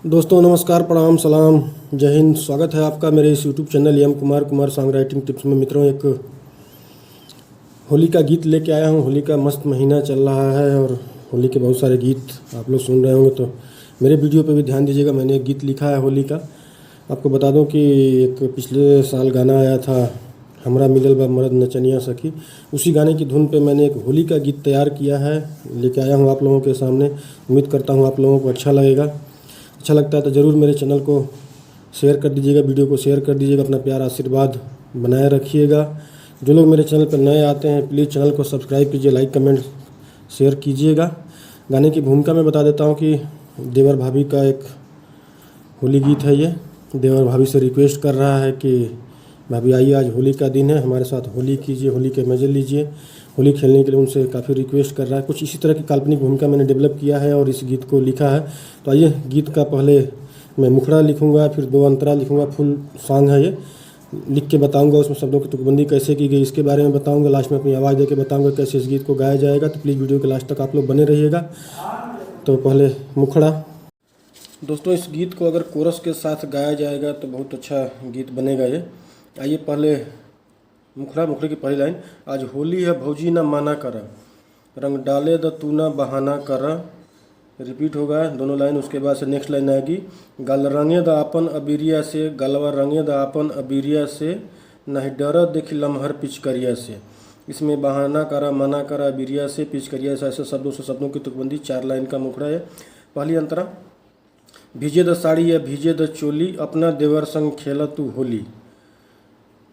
दोस्तों नमस्कार, प्रणाम, सलाम, जय हिंद। स्वागत है आपका मेरे इस YouTube channel M Kumar song writing tips में। मित्रों, एक होली का गीत लेके आया हूँ। होली का मस्त महीना चल रहा है और होली के बहुत सारे गीत आप लोग सुन रहे होंगे, तो मेरे वीडियो पे भी ध्यान दीजिएगा। मैंने एक गीत लिखा है होली का। आपको बता दूं कि एक पिछले साल गाना आया था, हमरा मिलल बा मरद नचनिया सखी। उसी गाने की धुन पे मैंने एक होली का गीत तैयार किया है, लेके आया हूँ आप लोगों के सामने। उम्मीद करता हूँ आप लोगों को अच्छा लगेगा। अच्छा लगता है तो ज़रूर मेरे चैनल को शेयर कर दीजिएगा, वीडियो को शेयर कर दीजिएगा। अपना प्यार आशीर्वाद बनाए रखिएगा। जो लोग मेरे चैनल पर नए आते हैं प्लीज़ चैनल को सब्सक्राइब कीजिए, लाइक कमेंट शेयर कीजिएगा। गाने की भूमिका मैं बता देता हूँ कि देवर भाभी का एक होली गीत है ये। देवर भाभी से रिक्वेस्ट कर रहा है कि भाभी आइए, आज होली का दिन है, हमारे साथ होली कीजिए, होली के मज़े लीजिए। होली खेलने के लिए उनसे काफ़ी रिक्वेस्ट कर रहा है। कुछ इसी तरह की काल्पनिक भूमिका मैंने डेवलप किया है और इस गीत को लिखा है। तो आइए, गीत का पहले मैं मुखड़ा लिखूंगा, फिर 2 अंतरा लिखूंगा। फुल सॉन्ग है ये, लिख के बताऊंगा। उसमें शब्दों की तुकबंदी कैसे की गई इसके बारे में बताऊंगा। लास्ट में अपनी आवाज़ दे के बताऊंगा कैसे इस गीत को गाया जाएगा। तो प्लीज़ वीडियो के लास्ट तक आप लोग बने रहिएगा। तो पहले मुखड़ा। दोस्तों, इस गीत को अगर कोरस के साथ गाया जाएगा तो बहुत अच्छा गीत बनेगा ये। आइए, पहले मुखड़े की पहली लाइन। आज होली है भौजी न माना कर, रंग डाले द तू न बहाना कर। रिपीट होगा दोनों लाइन। उसके बाद से नेक्स्ट लाइन आएगी। गल रंगे द अपन अबीरिया से, गलवा रंगे द अपन अबीरिया से, नहीं डर देखी लम्हर पिचकरिया से। इसमें बहाना करा, मना करा, अबीरिया से, पिचकरिया से, ऐसे शब्दों की तुकबंदी। 4 लाइन का मुखड़ा है। पहली अंतरा। भीजे द साड़ी या भीजे द चोली, अपना देवर संग खेला तू होली।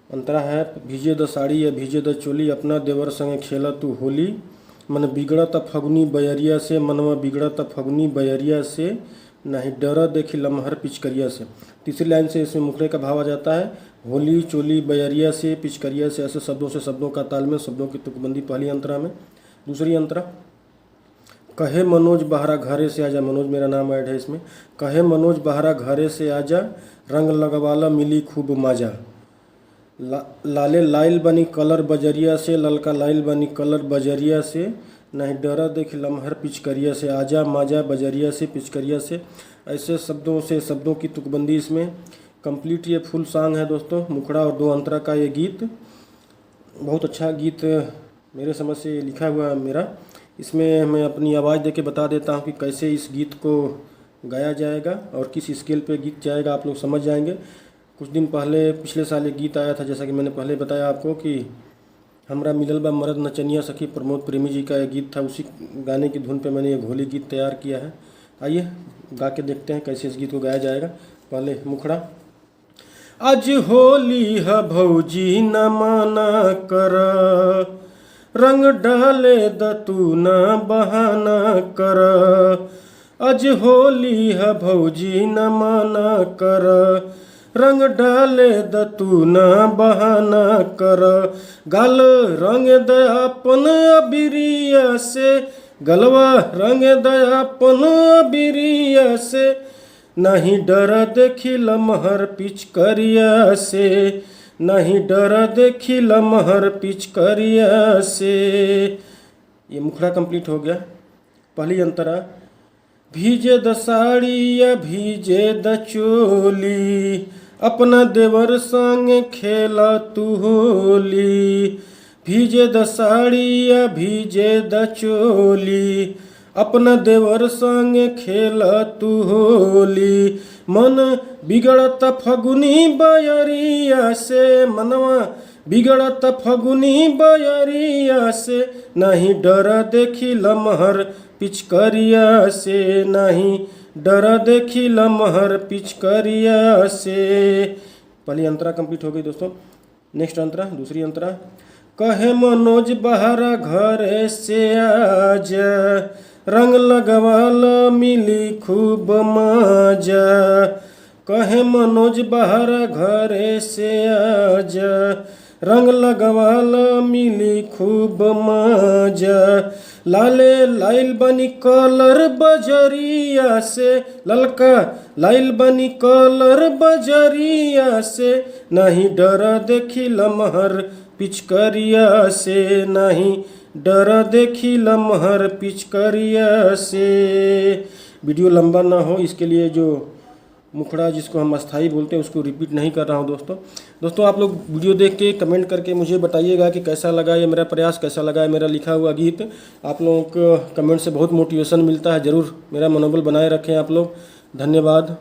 अंतरा है। भीजे द साड़ी या भीजे द चोली, अपना देवर संग खेला तू होली। मन बिगड़त फगुनी बयरिया से, मनवा बिगड़त फगुनी बयरिया से, नहीं डर देखी लम्हर पिचकरिया से। तीसरी लाइन से इसमें मुखड़े का भाव आ जाता है। होली, चोली, बयरिया से, पिचकरिया से, ऐसे शब्दों का तालमेल, शब्दों की तुकबंदी पहली अंतरा में। दूसरी अंतरा। कहे मनोज बहरा घरे से आजा, मनोज मेरा नाम ऐड है इसमें। कहे मनोज बहरा घरे से आजा, रंग लगवाला मिली खूब मजा। लाले लाइल बनी कलर बजरिया से, ललका लाइल बनी कलर बजरिया से, नहीं डरा देख लम्हर पिचकरिया से। आजा माजा बजरिया से, पिचकरिया से, ऐसे शब्दों की तुकबंदी इसमें कंप्लीट। ये फुल सॉन्ग है दोस्तों, मुखड़ा और 2 अंतरा का ये गीत। बहुत अच्छा गीत मेरे समझ से लिखा हुआ है मेरा। इसमें मैं अपनी आवाज़ दे के बता देता हूँ कि कैसे इस गीत को गाया जाएगा और किस स्केल पे गीत जाएगा, आप लोग समझ जाएंगे। कुछ दिन पहले पिछले साल एक गीत आया था, जैसा कि मैंने पहले बताया आपको कि हमरा मिलल बा मरद नचनिया सखी, प्रमोद प्रेमी जी का एक गीत था। उसी गाने की धुन पे मैंने एक होली गीत तैयार किया है। आइए गा के देखते हैं कैसे इस गीत को गाया जाएगा। पहले मुखड़ा। आज होली है भौजी न माना कर, रंग डाले द तू न बहाना कर। आज होली है भौजी न माना कर, रंग डाले द तू न बहाना कर। गल रंग द अपन अबीरिया से, गलवा रंग द अपन अबीरिया से, नहीं डर देखी लम्हर पिचकरिया से, नहीं डर देखी लम्हर पिचकरिया से। ये मुखड़ा कंप्लीट हो गया। पहली अंतरा। भीजे द साड़ी या भीजे द चोली, अपना देवर संग खेला तू होली। भीजे द साड़ी या भीजे द चोली, अपना देवर संग खेला तू होली। मन बिगड़त फगुनी बयरिया से, मनवा बिगड़त फगुनी बयरिया से, नहीं डर देखी लम्हर पिचकरिया से, नहीं डर देखी लम्हर पिचकरिया से। पहली अंतरा कंप्लीट हो गई दोस्तों। नेक्स्ट अंतरा, दूसरी अंतरा। कहे मनोज बहरा घरे से आजा, रंग लगवाला मिली खूब मजा। कहे मनोज बहरा घरे से आजा, रंग लगवाला मिली खूब मजा। लाले लाइल बनी कलर बजरिया से, ललका लाइल बनी कलर बजरिया से, नहीं डर देखी लम्हर पिचकरिया से, नहीं डर देखी लम्हर पिचकरिया से। वीडियो लंबा ना हो इसके लिए जो मुखड़ा जिसको हम अस्थाई बोलते हैं उसको रिपीट नहीं कर रहा हूँ दोस्तों आप लोग वीडियो देख के कमेंट करके मुझे बताइएगा कि कैसा लगा ये मेरा प्रयास, कैसा लगा है मेरा लिखा हुआ गीत। आप लोगों को कमेंट से बहुत मोटिवेशन मिलता है, ज़रूर मेरा मनोबल बनाए रखें आप लोग। धन्यवाद।